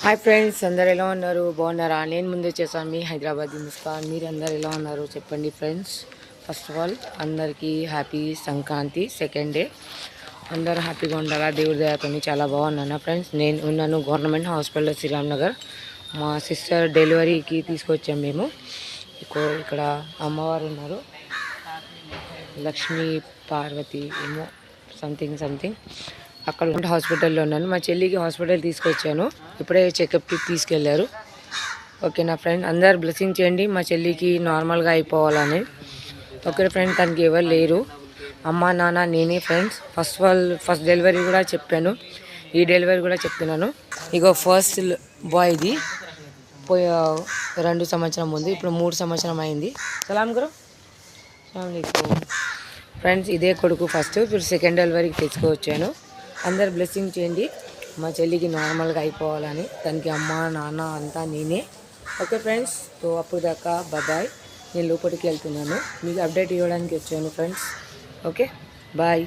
Hi friends, అందరు ఎలా ఉన్నారు? బాగున్నారా? నేను ముందు వచ్చేసాను మీ హైదరాబాద్ ముస్కాన్. మీరు అందరు ఎలా ఉన్నారు చెప్పండి ఫ్రెండ్స్. ఫస్ట్ ఆఫ్ ఆల్ అందరికీ హ్యాపీ సంక్రాంతి సెకండ్ డే. అందరూ హ్యాపీగా ఉండాలా దేవుడి దయతో. చాలా బాగున్నాను ఫ్రెండ్స్. నేను ఉన్నాను గవర్నమెంట్ హాస్పిటల్ శ్రీరామ్ నగర్. మా సిస్టర్ డెలివరీకి తీసుకొచ్చాము మేము. ఇక్కడ అమ్మవారు ఉన్నారు, లక్ష్మీ పార్వతి ఏమో సంథింగ్. అక్కడ హాస్పిటల్లో ఉన్నాను. మా చెల్లికి హాస్పిటల్ తీసుకొచ్చాను. ఇప్పుడే చెకప్కి తీసుకెళ్లారు. ఓకే నా ఫ్రెండ్, అందరు బ్లెస్సింగ్ చేయండి మా చెల్లికి నార్మల్గా అయిపోవాలని. ఓకే ఫ్రెండ్, తనకి ఎవరు లేరు, అమ్మ నాన్న నేనే ఫ్రెండ్స్. ఫస్ట్ డెలివరీ కూడా చెప్పాను, ఈ డెలివరీ కూడా చెప్తున్నాను. ఇగో ఫస్ట్ బాయ్ది పోయి 2 సంవత్సరం ఉంది, ఇప్పుడు 3 సంవత్సరం అయింది. సలాం గురు ఫ్రెండ్స్. ఇదే కొడుకు ఫస్ట్, ఇప్పుడు సెకండ్ డెలివరీకి తెచ్చుకోవచ్చాను. అందరు బ్లెస్సింగ్ చేయండి మా చెల్లికి నార్మల్గా అయిపోవాలని. తనకి అమ్మ నాన్న అంతా నేనే. ఓకే ఫ్రెండ్స్, సో అప్పుడు దాకా బాయ్. నేను లోపలికి వెళ్తున్నాను, మీకు అప్డేట్ ఇవ్వడానికి వచ్చాను ఫ్రెండ్స్. Okay bye.